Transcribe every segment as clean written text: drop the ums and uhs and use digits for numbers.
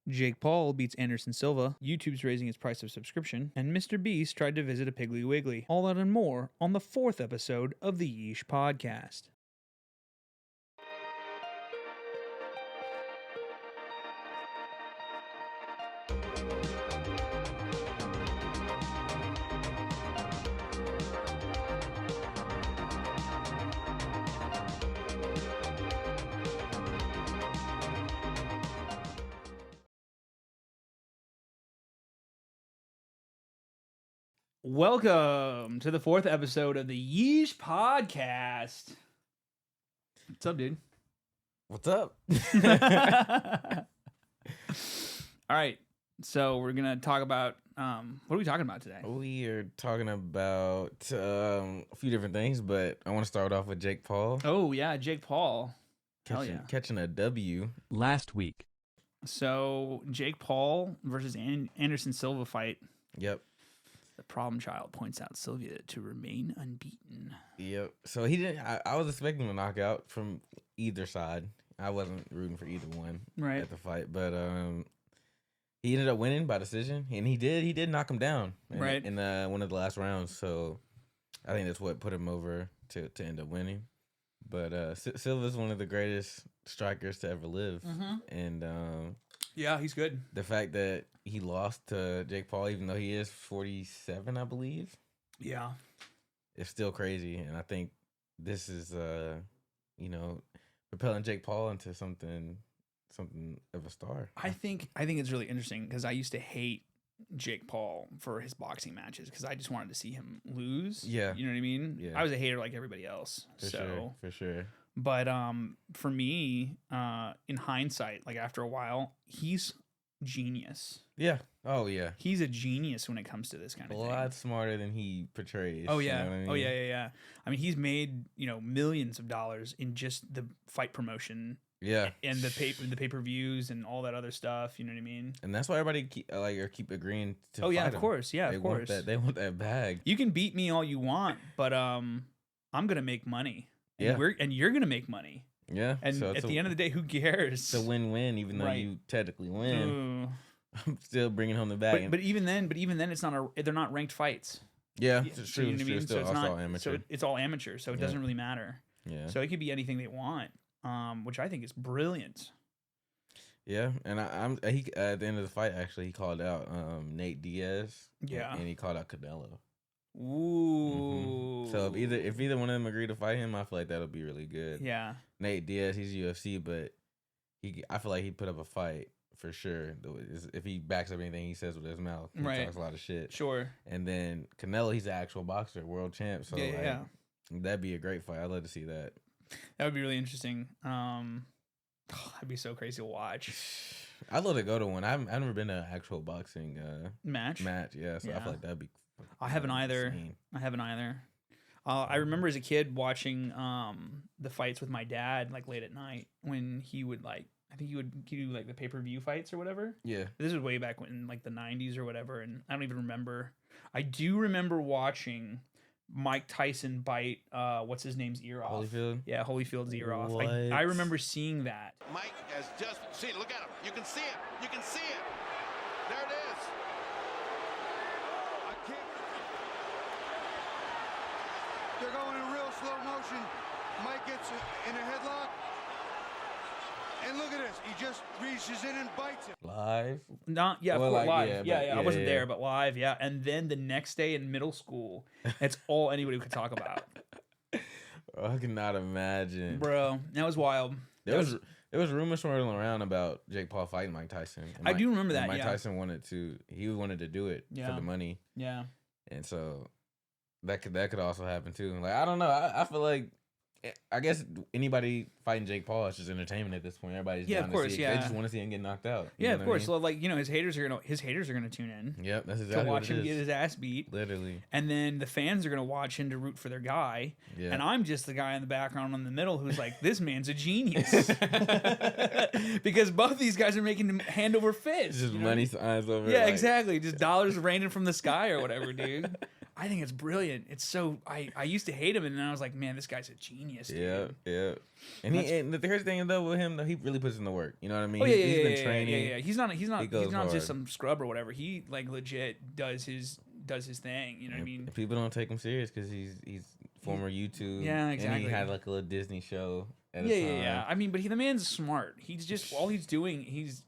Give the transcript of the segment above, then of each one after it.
Jake Paul beats Anderson Silva, YouTube's raising its price of subscription, and Mr.Beast tried to visit a Piggly Wiggly. All that and more on the 4th episode of the Yeesh Podcast. Welcome to the 4th episode of the Yeesh Podcast. What's up, dude? What's up? All right, so we're gonna talk about what are we talking about today? We are talking about a few different things, but I want to start off with Jake Paul. Oh yeah, Jake Paul. Hell yeah. Catching a W last week. So Jake Paul versus Anderson Silva fight. Yep. The problem child points out Silva to remain unbeaten. Yep. So he didn't. I was expecting a knockout from either side. I wasn't rooting for either one at the fight, but he ended up winning by decision, and he did knock him down in one of the last rounds. So I think that's what put him over to end up winning. But Silva's one of the greatest strikers to ever live, and yeah, he's good. The fact that he lost to Jake Paul, even though he is 47, I believe. Yeah, it's still crazy, and I think this is propelling Jake Paul into something of a star. I think it's really interesting because I used to hate Jake Paul for his boxing matches because I just wanted to see him lose. Yeah, you know what I mean. Yeah, I was a hater like everybody else. For sure. But for me, in hindsight, like after a while, he's genius. Yeah. Oh yeah. He's a genius when it comes to this kind of thing. A lot smarter than he portrays. Oh yeah. You know what I mean? Oh yeah. I mean, he's made millions of dollars in just the fight promotion. Yeah. And the pay-per-views and all that other stuff. You know what I mean? And that's why everybody keep agreeing to. Oh yeah, fight of course. Yeah, of course. They want that bag. You can beat me all you want, but I'm gonna make money. And yeah. And you're gonna make money. Yeah. And so at the end of the day, who cares? It's a win-win, even though you technically win. Ooh. I'm still bringing home the bag. But even then, it's not they're not ranked fights. Yeah, it's true. You know what I mean? Still, so all amateur. So it's all amateur. So it doesn't really matter. Yeah. So it could be anything they want, which I think is brilliant. Yeah, and he at the end of the fight actually he called out Nate Diaz. Yeah. And he called out Canelo. Ooh. So if either one of them agree to fight him, I feel like that'll be really good. Yeah. Nate Diaz, he's UFC, but I feel like he put up a fight for sure. If he backs up anything he says with his mouth, he talks a lot of shit. Sure. And then Canelo, he's an actual boxer, world champ. So that'd be a great fight. I'd love to see that. That would be really interesting. That'd be so crazy to watch. I'd love to go to one. I've never been to an actual boxing match. Yeah, so I feel like that'd be. I haven't either. Insane. I remember as a kid watching the fights with my dad like late at night when he would I think he would do like the pay-per-view fights or whatever. Yeah. This was way back when like the 90s or whatever, and I don't even remember. I do remember watching Mike Tyson bite what's his name's ear off. Holyfield? Yeah, Holyfield's ear off. What? I remember seeing that. Mike has just seen. Look at him. You can see it. You can see it. There it is. I can't. They're going in real slow motion. Mike gets in a headlock. And look at this. He just reaches in and bites it. Live? Not yeah, well, live. I wasn't yeah. there, but live, yeah. And then the next day in middle school, that's all anybody could talk about. I cannot imagine, Bro, that was wild. There was rumors swirling around about Jake Paul fighting Mike Tyson. I do remember that. Mike Tyson wanted to do it for the money. Yeah, and so that could also happen too. Like I don't know. I feel like I guess anybody fighting Jake Paul is just entertainment at this point. Everybody's down of course, to see it. They just want to see him get knocked out. Yeah, of course. I mean? Like his haters are gonna tune in. Yep, that's exactly to watch what it him is. get his ass beat. Literally. And then the fans are gonna watch him to root for their guy. Yeah. And I'm just the guy in the background in the middle who's like, this man's a genius. Because both these guys are making him hand over fist. Just money signs over. Yeah, exactly. Just dollars raining from the sky or whatever, dude. I think it's brilliant. It's so I used to hate him, and then I was like, man, this guy's a genius. Dude. Yeah. And and the crazy thing though with him, though, he really puts in the work. You know what I mean? Oh, yeah, he's been training. Yeah. He's not hard. just some scrub or whatever. He like legit does his thing. You know what I mean? People don't take him serious because he's former YouTube. Yeah, exactly. And he had like a little Disney show. Yeah. I mean, but the man's smart. He's just all he's doing. He's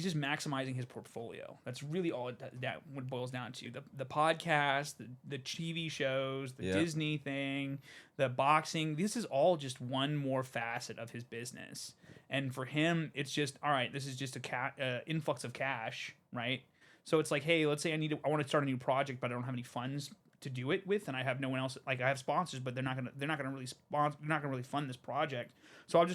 just maximizing his portfolio. That's really all that what boils down to. The podcast, the TV shows, the Disney thing, the boxing. This is all just one more facet of his business. And for him, it's just all right. This is just a influx of cash, right? So it's like, hey, let's say I want to start a new project, but I don't have any funds to do it with, and I have no one else. Like I have sponsors, but they're not gonna really fund this project. So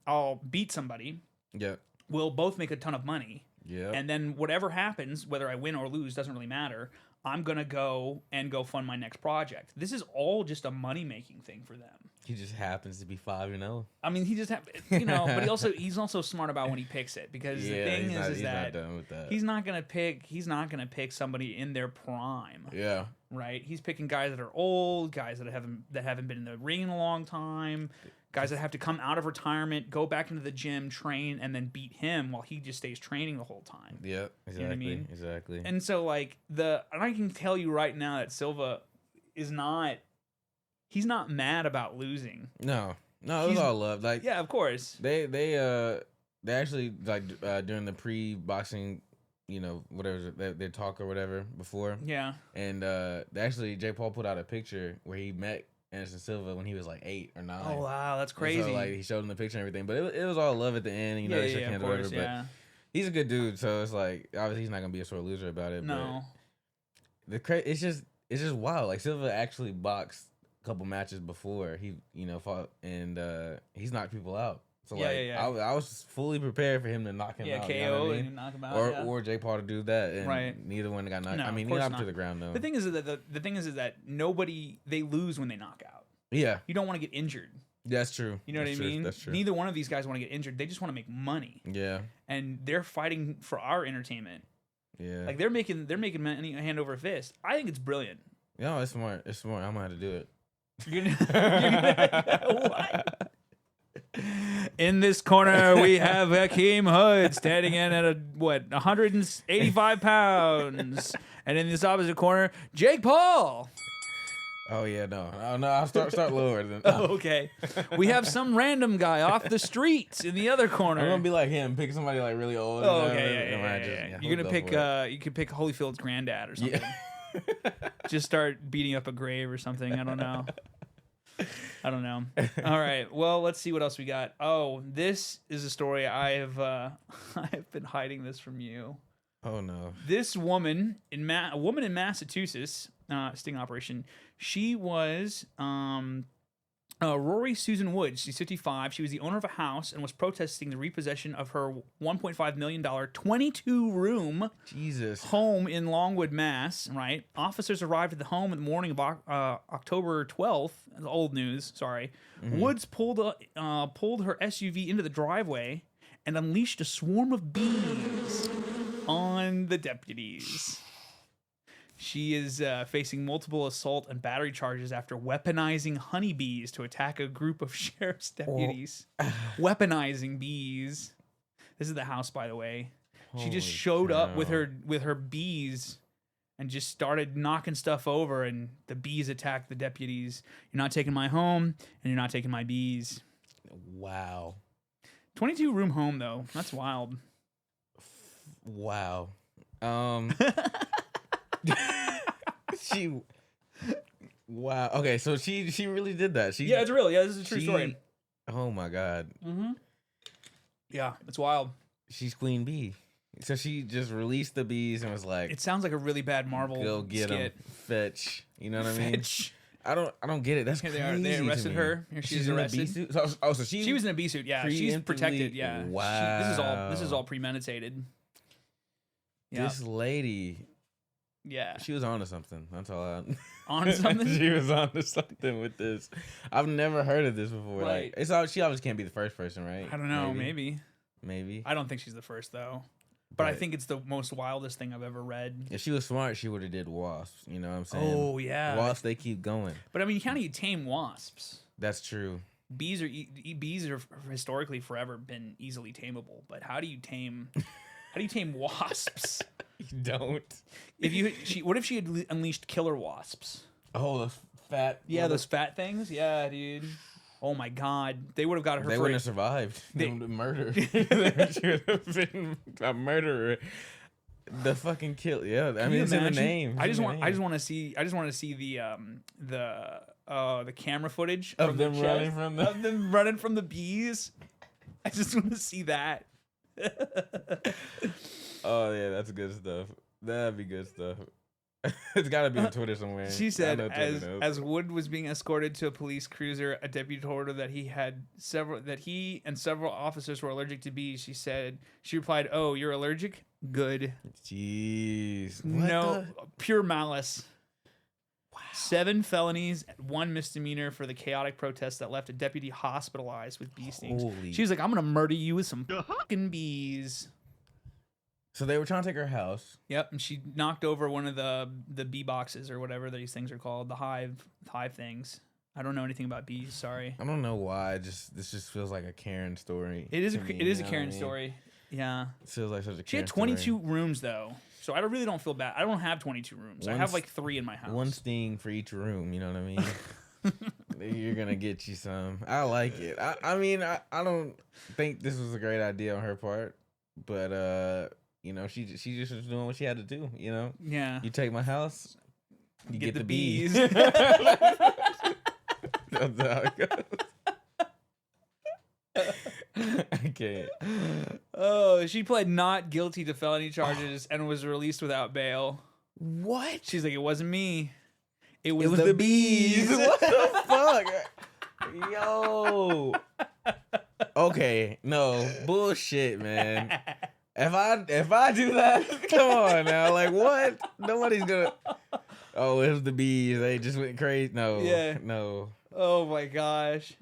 I'll beat somebody. Yeah. We'll both make a ton of money. Yeah. And then whatever happens, whether I win or lose, doesn't really matter. I'm going to go fund my next project. This is all just a money-making thing for them. He just happens to be 5-0. I mean, he just but he's also smart about when he picks it, because the thing is that he's not going to pick somebody in their prime. Yeah. Right? He's picking guys that are old, guys that haven't been in the ring in a long time. Guys that have to come out of retirement, go back into the gym, train, and then beat him while he just stays training the whole time. Yeah, exactly. You know what I mean? Exactly. And so, like, and I can tell you right now that Silva he's not mad about losing. No, it was all love. Like, yeah, of course. They actually, like, during the pre-boxing, whatever, they talk or whatever before. Yeah. And Jake Paul put out a picture where he met Anderson Silva when he was like 8 or 9. Oh wow, that's crazy. So, like, he showed him the picture and everything, but it was all love at the end. They shook hands or whatever. But he's a good dude, so it's like obviously he's not gonna be a sore loser about it. No. But it's just wild. Like, Silva actually boxed a couple matches before he fought, and he's knocked people out. So I was fully prepared for him to knock him out. KO and knock him out. Or Jake Paul to do that, and neither one got knocked. No, I mean, he knocked him to the ground though. The thing is that they lose when they knock out. Yeah, you don't want to get injured. That's true. You know what I mean? That's true. Neither one of these guys want to get injured. They just want to make money. Yeah, and they're fighting for our entertainment. Yeah, like they're making money hand over fist. I think it's brilliant. No, it's smart. It's smart. I'm gonna have to do it. You're gonna what? In this corner, we have Hakeem Hood standing in at 185 pounds. And in this opposite corner, Jake Paul. Oh, yeah, no. I'll start lower. Then. Oh, okay. We have some random guy off the streets in the other corner. I'm going to be like him, pick somebody like really old. Oh, okay, yeah. You're going to pick, you could pick Holyfield's granddad or something. Yeah. Just start beating up a grave or something. I don't know. All right. Well, let's see what else we got. Oh, this is a story I've been hiding this from you. Oh no. This woman in Massachusetts, sting operation. She was Rory Susan Woods. She's 55. She was the owner of a house and was protesting the repossession of her $1.5 million 22-room home in Longwood, Mass. Right. Officers arrived at the home in the morning of October 12th. Old news. Sorry. Mm-hmm. Woods pulled her SUV into the driveway and unleashed a swarm of bees on the deputies. She is facing multiple assault and battery charges after weaponizing honeybees to attack a group of sheriff's deputies. Weaponizing bees. This is the house, by the way. She just showed up with her bees and just started knocking stuff over, and the bees attacked the deputies. You're not taking my home, and you're not taking my bees. Wow. 22-room home, though. That's wild. Wow. Wow. Okay, so she really did that. Yeah, it's real. Yeah, this is a true story. Oh my God. Mm-hmm. Yeah, it's wild. She's Queen Bee. So she just released the bees and was like, it sounds like a really bad Marvel go get them, fetch. You know what I mean? Fetch. I don't get it. That's crazy. They arrested her. She's arrested. In a bee suit. So she was in a bee suit. Yeah, she's protected. Yeah. Wow. This is all premeditated. Yeah. This lady. Yeah. She was onto something. That's all. On something. She was onto something with this. I've never heard of this before. Right. Like, she obviously can't be the first person, right? I don't know. Maybe. Maybe. I don't think she's the first though. But I think it's the most wildest thing I've ever read. If she was smart, she would have did wasps. You know what I'm saying? Oh, yeah. Wasps, they keep going. But I mean, how do you tame wasps? That's true. Bees are historically forever been easily tameable. But how do you tame wasps? You don't. What if she had unleashed killer wasps? Oh, those fat. Yeah, those fat things. Yeah, dude. Oh my God, they would have got her. They wouldn't have survived. They murder. She would have been a murderer. The fucking kill. Yeah, I mean, it's in the name. I just want to see the camera footage of them running from the bees. I just want to see that. Oh yeah, that's good stuff. That'd be good stuff. It's got to be on Twitter somewhere. She said, as Wood was being escorted to a police cruiser, a deputy told her that he and several officers were allergic to bees. She replied, "Oh, you're allergic? Good." Jeez. Pure malice. Wow. 7 felonies, 1 misdemeanor for the chaotic protest that left a deputy hospitalized with bee stings. She's like, "I'm gonna murder you with some fucking bees." So they were trying to take her house. Yep, and she knocked over one of the bee boxes or whatever these things are called, the hive things. I don't know anything about bees. Sorry. I don't know why. This just feels like a Karen story. It is a Karen story. Yeah. It feels like such a Karen She had 22 rooms though, so I really don't feel bad. I don't have 22 rooms. I have like 3 in my house. 1 sting for each room. You know what I mean? You're gonna get you some. I like it. I mean, I don't think this was a great idea on her part, but you know, she just was doing what she had to do, you know? Yeah. You take my house, you get the bees. That's how it goes. I can't. Oh, she pled not guilty to felony charges and was released without bail. What? She's like, it wasn't me. It was the bees. What the fuck? Yo. Okay, no. Bullshit, man. If I do that, come on now. Like, what? Nobody's gonna. Oh, it was the bees. They just went crazy. No. Yeah. No. Oh my gosh.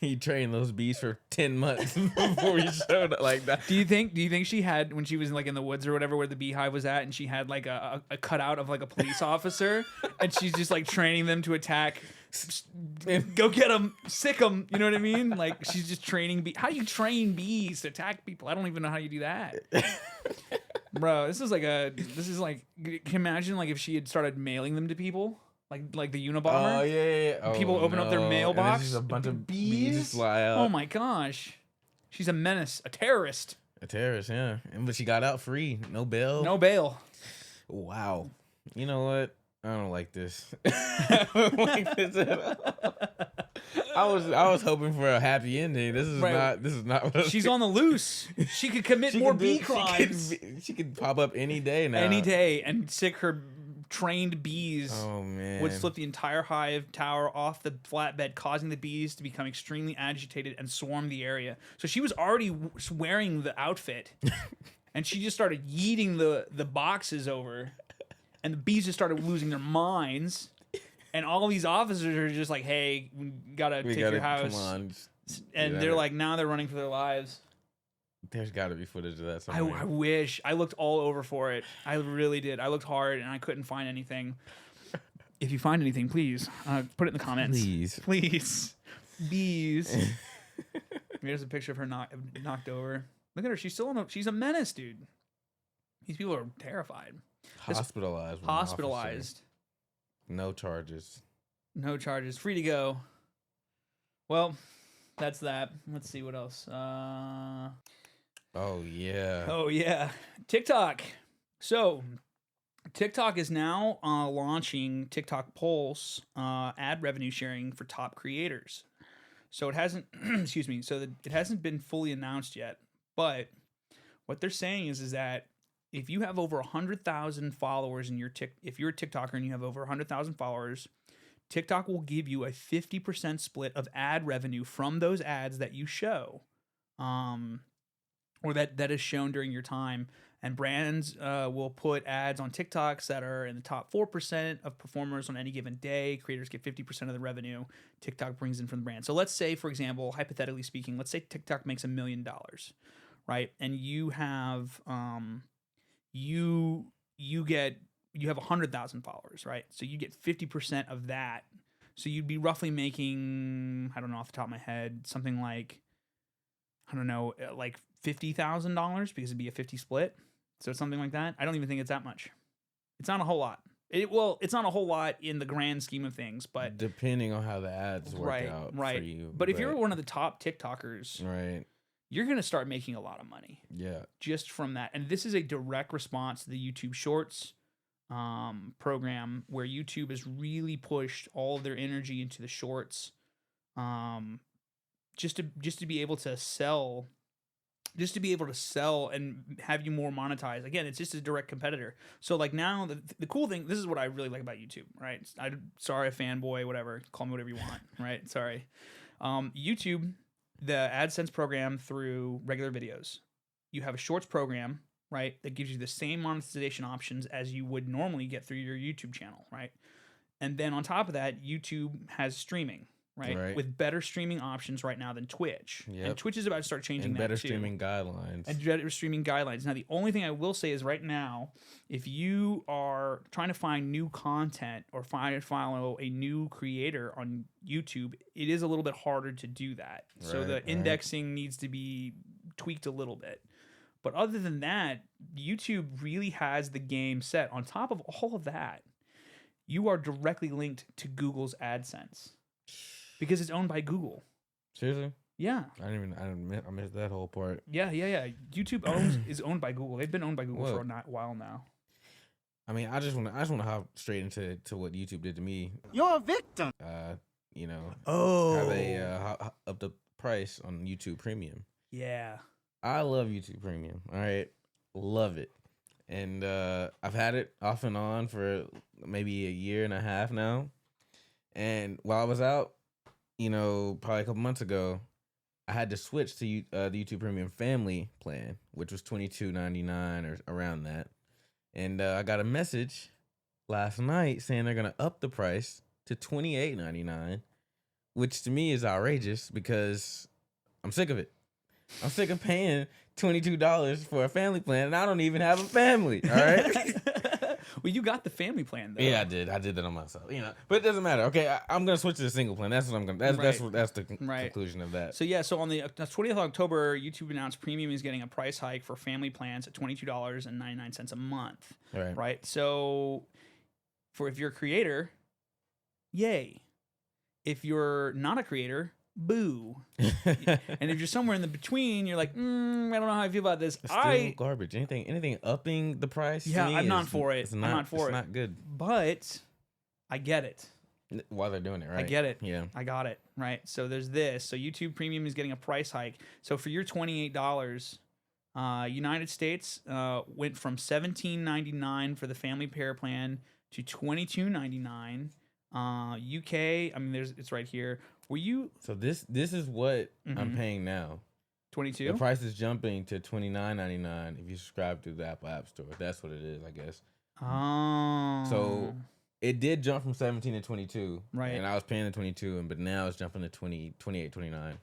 He trained those bees for 10 months before he showed up like that. Do you think she had, when she was like in the woods or whatever where the beehive was at, and she had like a cutout of like a police officer, and she's just like training them to attack? Go get them, sick them. You know what I mean? Like, she's just training bees. How do you train bees to attack people? I don't even know how you do that. Bro, this is like, can you imagine like if she had started mailing them to people? Like the Unabomber? Oh, yeah. Oh, people open up their mailbox. And just a bunch of bees just fly out. Oh my gosh. She's a menace, a terrorist. A terrorist, yeah. But she got out free. No bail. No bail. Wow. You know what? I don't like this. I don't like this at all. I was hoping for a happy ending. This is not what she's on the loose. She could commit more bee crimes. She could pop up any day now. Any day and sick her trained bees. Oh man. Would slip the entire hive tower off the flatbed, causing the bees to become extremely agitated and swarm the area. So she was already wearing the outfit and she just started yeeting the boxes over. And the bees just started losing their minds. And all these officers are just like, hey, we gotta take your house. Come on. And they're like, now they're running for their lives. There's got to be footage of that somewhere. I wish. I looked all over for it. I really did. I looked hard and I couldn't find anything. If you find anything, please put it in the comments. Please. Bees. Here's a picture of her knocked over. Look at her. She's still she's a menace, dude. These people are terrified. Hospitalized. No charges. No charges. Free to go. Well, that's that. Let's see what else. Oh yeah. Oh yeah. TikTok. So TikTok is now launching TikTok Pulse ad revenue sharing for top creators. So it hasn't excuse me. So it hasn't been fully announced yet, but what they're saying is that if you have over 100,000 followers in if you're a TikToker and you have over 100,000 followers, TikTok will give you a 50% split of ad revenue from those ads that you show, or that is shown during your time. And brands will put ads on TikToks that are in the top 4% of performers on any given day. Creators get 50% of the revenue TikTok brings in from the brand. So let's say, for example, hypothetically speaking, let's say TikTok makes $1 million, right? And you have you have 100,000 followers, right? So you get 50% of that. So you'd be roughly making, I don't know off the top of my head, something like, I don't know, like $50,000 because it'd be a 50 split. So something like that. I don't even think it's that much. It's not a whole lot. It's not a whole lot in the grand scheme of things, but depending on how the ads work out for you. But if you're one of the top TikTokers, right, you're going to start making a lot of money. Yeah. Just from that. And this is a direct response to the YouTube Shorts program, where YouTube has really pushed all of their energy into the shorts, just to be able to sell, and have you more monetized. Again, it's just a direct competitor. So like now the cool thing, this is what I really like about YouTube, right? Sorry, a fanboy, whatever, call me whatever you want, right? Sorry. YouTube, the AdSense program through regular videos, you have a shorts program, right, that gives you the same monetization options as you would normally get through your YouTube channel, right? And then on top of that, YouTube has streaming, right? With better streaming options right now than Twitch. Yep. And Twitch is about to start changing and that better too. Streaming guidelines. And better streaming guidelines. Now, the only thing I will say is right now, if you are trying to find new content or follow a new creator on YouTube, it is a little bit harder to do that. So the indexing needs to be tweaked a little bit. But other than that, YouTube really has the game set. On top of all of that, you are directly linked to Google's AdSense because it's owned by Google. Seriously? Yeah. I missed that whole part. Yeah. YouTube is owned by Google. They've been owned by Google for a while now. I mean, I just want to hop straight into what YouTube did to me. You're a victim. How they upped the price on YouTube Premium. Yeah. I love YouTube Premium. All right. Love it. And I've had it off and on for maybe a year and a half now. And while I was out, probably a couple months ago, I had to switch to the YouTube Premium Family plan, which was $22.99 or around that. And I got a message last night saying they're going to up the price to $28.99, which to me is outrageous because I'm sick of it. I'm sick of paying $22 for a family plan, and I don't even have a family. All right. Well, you got the family plan though. Yeah, I did. I did that on myself. But it doesn't matter. Okay, I'm gonna switch to the single plan. That's what I'm gonna. That's the conclusion of that. So yeah. So on the 20th of October, YouTube announced Premium is getting a price hike for family plans at $22.99 a month. Right. So, if you're a creator, yay. If you're not a creator, boo. And if you're somewhere in the between, you're like, I don't know how I feel about this. It's still garbage. Anything upping the price? Yeah, I'm not for it. I'm not for it. It's not good. But I get it. While they're doing it, right? I get it. Yeah. I got it. Right. So there's this. So YouTube Premium is getting a price hike. So for your $28, United States went from $17.99 for the family pair plan to $22.99. UK, I mean, it's right here. Were you? So this is what I'm paying now. 22. The price is jumping to $29.99 if you subscribe to the Apple App Store. That's what it is, I guess. Oh. So it did jump from 17 to 22, right? And I was paying the 22, but now it's jumping to 28, 29.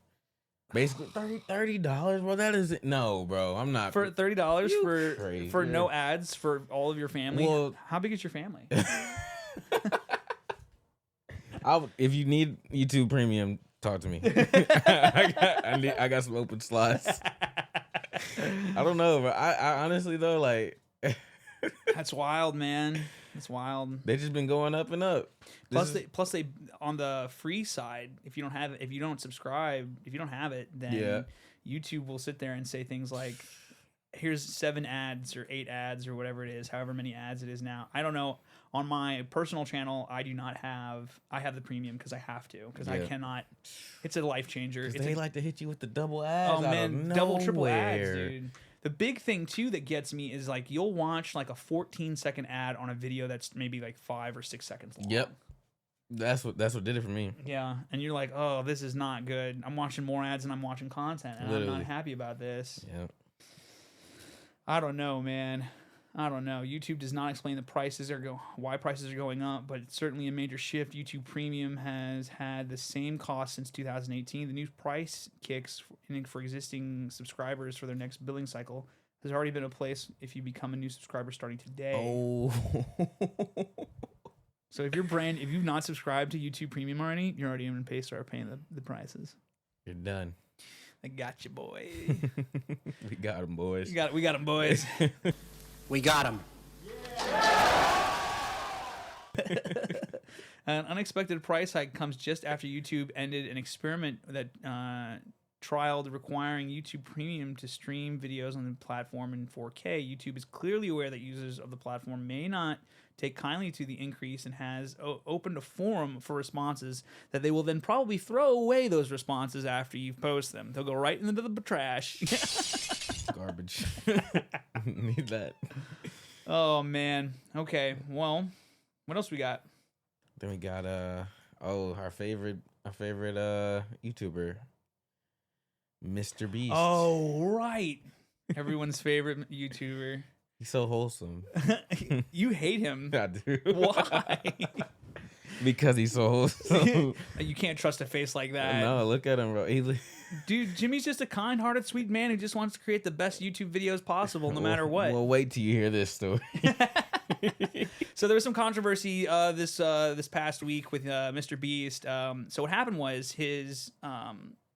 Basically $30, bro. That isn't bro. I'm not for $30 for no ads for all of your family. Well, how big is your family? If you need YouTube Premium, talk to me. I got some open slots. I don't know, but I honestly though, like, that's wild, man. That's wild. They just been going up and up. Plus they on the free side, if you don't have it, if you don't subscribe, if you don't have it, then YouTube will sit there and say things like, here's 7 ads or 8 ads or whatever it is, however many ads it is now. I don't know. On my personal channel, I have the premium because I have to, because I cannot. It's a life changer. They like to hit you with the double ads. Oh man, double, triple ads, dude. The big thing too that gets me is like you'll watch like a 14-second ad on a video that's maybe like 5 or 6 seconds long. Yep. That's what did it for me. Yeah, and you're like, oh, this is not good. I'm watching more ads than I'm watching content, and I'm not happy about this. Yeah. I don't know, man. I don't know. YouTube does not explain why prices are going up, but it's certainly a major shift. YouTube Premium has had the same cost since 2018. The new price kicks for existing subscribers for their next billing cycle There's already been a place if you become a new subscriber starting today. Oh. So if you've not subscribed to YouTube Premium already, you're already in pay start paying the prices. You're done. I got you, boy. We got them, boys. We got them, boys. We got them. An unexpected price hike comes just after YouTube ended an experiment that trialed requiring YouTube Premium to stream videos on the platform in 4K. YouTube is clearly aware that users of the platform may not take kindly to the increase and has opened a forum for responses that they will then probably throw away those responses after you post them. They'll go right into the trash. Garbage. Need that. Oh, man. Okay, well, what else we got? Then we got our favorite YouTuber, Mr.Beast. Oh, right. Everyone's favorite YouTuber. He's so wholesome. You hate him. I do. Why? Because he's so wholesome. You can't trust a face like that. No, look at him, bro. Dude, Jimmy's just a kind-hearted, sweet man who just wants to create the best YouTube videos possible, no matter what. Well, wait till you hear this story. So there was some controversy this past week with Mr.Beast. So what happened was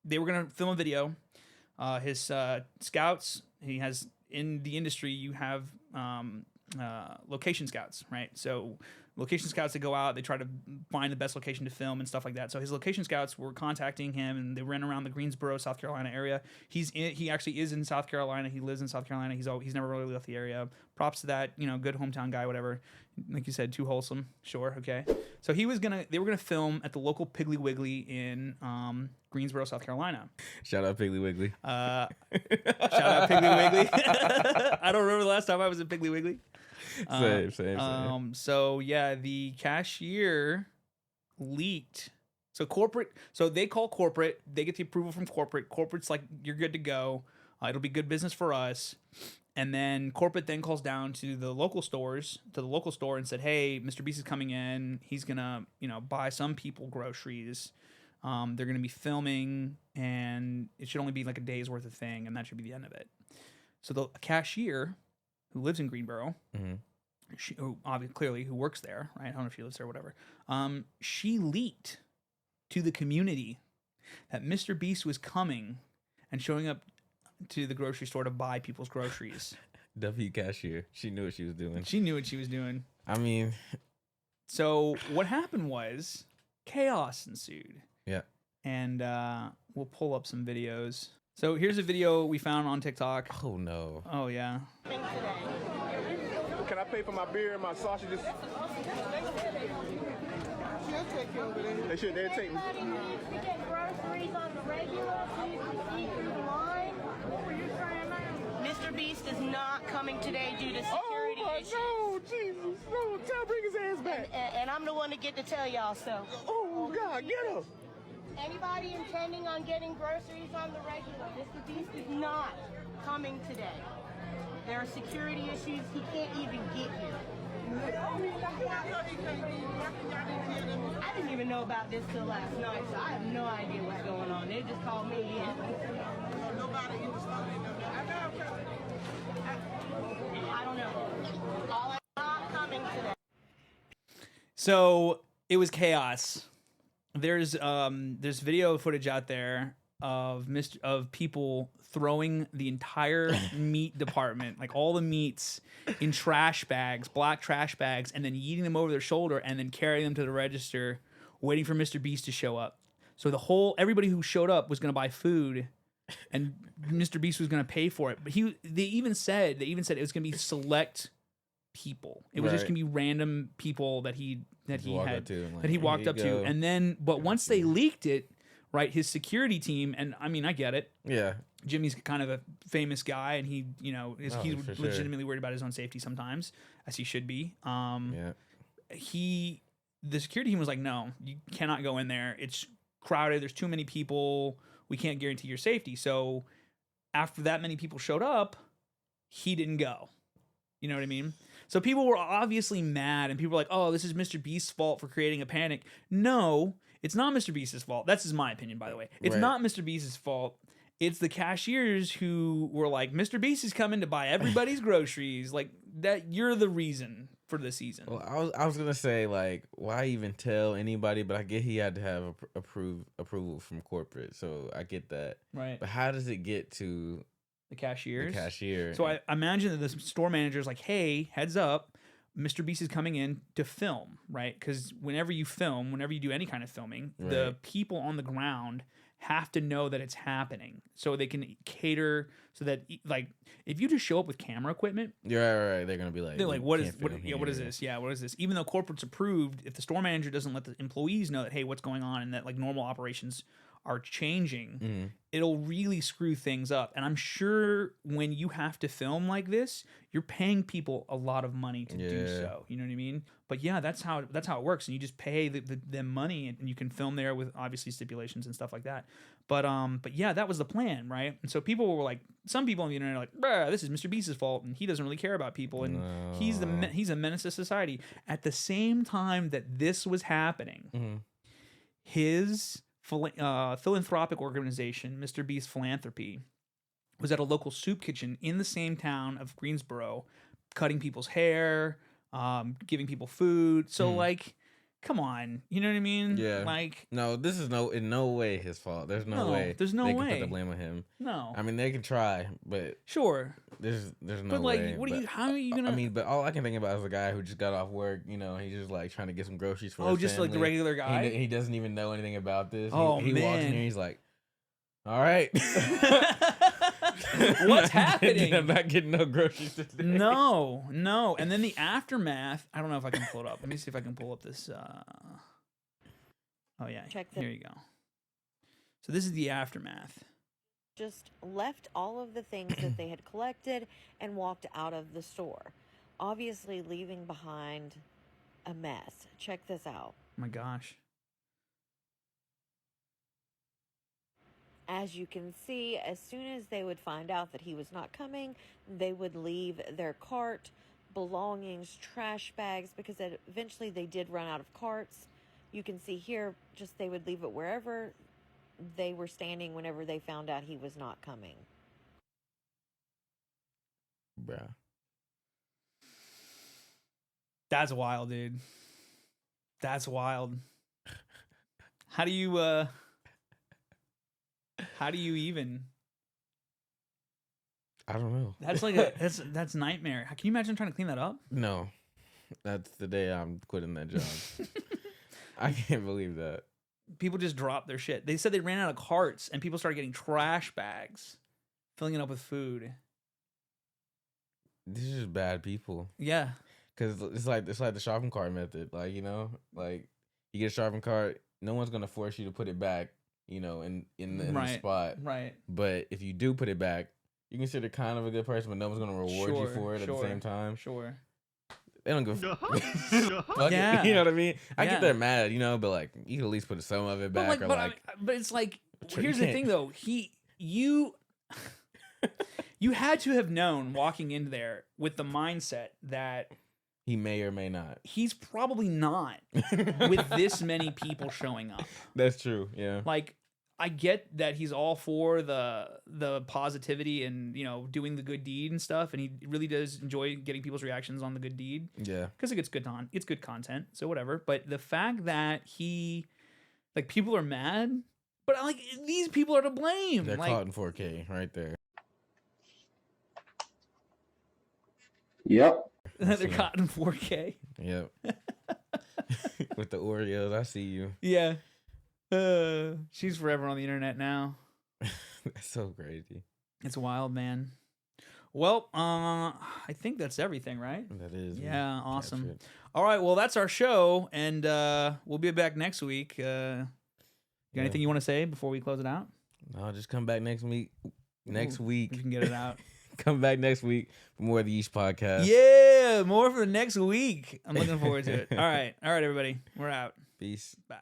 they were gonna film a video. His scouts, he has in the industry, you have location scouts, right? So location scouts that go out, they try to find the best location to film and stuff like that. So his location scouts were contacting him, and they ran around the Greensboro, South Carolina area. He actually is in South Carolina. He lives in South Carolina. He's never really left the area. Props to that, good hometown guy, whatever. Like you said, too wholesome. Sure, okay. So they were gonna film at the local Piggly Wiggly in Greensboro, South Carolina. Shout out Piggly Wiggly. Shout out Piggly Wiggly. I don't remember the last time I was at Piggly Wiggly. Same. So yeah, the cashier leaked. So they call corporate. They get the approval from corporate. Corporate's like, you're good to go. It'll be good business for us. And then corporate then calls down to the local store and said, hey, Mr. Beast is coming in. He's gonna, buy some people groceries. They're gonna be filming, and it should only be like a day's worth of thing, and that should be the end of it. So the cashier who lives in Greensboro, who works there, right? I don't know if she lives there or whatever. She leaked to the community that Mr. Beast was coming and showing up to the grocery store to buy people's groceries. W cashier. She knew what she was doing. I mean, so what happened was chaos ensued. Yeah. And we'll pull up some videos. So here's a video we found on TikTok. Oh no. Oh yeah. Can I pay for my beer and my sausages? They should. They'll take me. We get groceries on the regular, so you can see through the line. What were you saying, man? Mr. Beast is not coming today due to security issues. Oh, Jesus. No, bring his ass back. And I'm the one to get to tell y'all so. Oh, God, get him. Anybody intending on getting groceries on the regular, Mr. Beast is not coming today. There are security issues. He can't even get here. I didn't even know about this till last night, so I have no idea what's going on. They just called me in. I don't know. All I'm not coming today. So it was chaos. There's video footage out there of people throwing the entire meat department, like all the meats, in trash bags, black trash bags, and then yeeting them over their shoulder and then carrying them to the register, waiting for Mr. Beast to show up. So everybody who showed up was going to buy food, and Mr. Beast was going to pay for it. But they even said it was going to be select people. It was just going to be random people that he walked up to, and then once they leaked it, right, his security team, and I mean, I get it. Yeah. Jimmy's kind of a famous guy, and he's legitimately worried about his own safety sometimes, as he should be. The security team was like, no, you cannot go in there. It's crowded. There's too many people. We can't guarantee your safety. So after that many people showed up, he didn't go. You know what I mean? So people were obviously mad, and people were like, oh, this is Mr. Beast's fault for creating a panic. No, it's not Mr. Beast's fault. That's just my opinion, by the way. It's not Mr. Beast's fault. it's the cashiers who were like, Mr. Beast is coming to buy everybody's groceries. Like that, you're the reason for the season. Well, I was gonna say, like, why even tell anybody? But I get he had to have approval from corporate, so I get that. Right. But how does it get to the cashiers? The cashier. So I imagine that the store manager's like, hey, heads up, Mr. Beast is coming in to film, right? Because whenever you film, whenever you do any kind of filming, the people on the ground have to know that it's happening, so they can cater so that, like, if you just show up with camera equipment, right, they're gonna be like, what is this? Yeah, what is this? Even though corporate's approved, if the store manager doesn't let the employees know that, hey, what's going on, and that like normal operations are changing, it'll really screw things up. And I'm sure when you have to film like this, you're paying people a lot of money to do so. You know what I mean? But yeah, that's how it works. And you just pay them money, and you can film there with obviously stipulations and stuff like that. But yeah, that was the plan, right? And so people were like, some people on the internet are like, bruh, this is Mr. Beast's fault, and he doesn't really care about people, and he's a menace to society. At the same time that this was happening, his philanthropic organization, Mr. Beast Philanthropy, was at a local soup kitchen in the same town of Greensboro, cutting people's hair, giving people food. So like, come on, you know what I mean? Yeah. Like, no, this is in no way his fault. There's no way. There's no they way can put the blame on him. No. I mean, they can try, but sure. There's no but like, way. How are you gonna? I mean, but all I can think about is a guy who just got off work. You know, he's just like trying to get some groceries for his just family. like the regular guy. He doesn't even know anything about this. Oh, he man. walks in here, he's like, all right. What's happening? I'm not getting no groceries today. No. And then the aftermath, I don't know if I can pull it up. Let me see if I can pull up this. Oh, yeah. Here you go. So this is the aftermath. Just left all of the things that they had collected and walked out of the store, obviously leaving behind a mess. Check this out. Oh my gosh. As you can see, as soon as they would find out that he was not coming, they would leave their cart, belongings, trash bags, because eventually they did run out of carts. You can see here, just they would leave it wherever they were standing whenever they found out he was not coming. Bruh. That's wild, dude. That's wild. How do you even? I don't know. That's like that's nightmare. Can you imagine trying to clean that up? No. That's the day I'm quitting that job. I can't believe that. People just dropped their shit. They said they ran out of carts and people started getting trash bags, filling it up with food. These are just bad people. Yeah. Because it's like the shopping cart method. Like, you know, like you get a shopping cart, no one's going to force you to put it back, you know, in the spot. Right. But if you do put it back, you consider kind of a good person, but no one's going to reward you for it at the same time. Sure. They don't go. Yeah. You know what I mean? I get they're mad, you know, but like you can at least put some of it back. But it's like, here's the thing though. You had to have known walking in there with the mindset that he may or may not. He's probably not with this many people showing up. That's true. Yeah. Like, I get that he's all for the positivity and, you know, doing the good deed and stuff, and he really does enjoy getting people's reactions on the good deed. Yeah, because it gets it's good content, so whatever. But the fact that people are mad, but like these people are to blame. They're caught in 4K right there. Yep. They're caught in 4K. Yep. With the Oreos, I see you. Yeah. She's forever on the internet now. That's so crazy. It's wild, man. Well, I think that's everything, right? That is. Yeah, man. awesome. All right, well, that's our show, and we'll be back next week. You got anything you want to say before we close it out? No, just come back next week. Next week. You can get it out. Come back next week for more of the Yeesh podcast. Yeah, more for the next week. I'm looking forward to it. All right, everybody. We're out. Peace. Bye.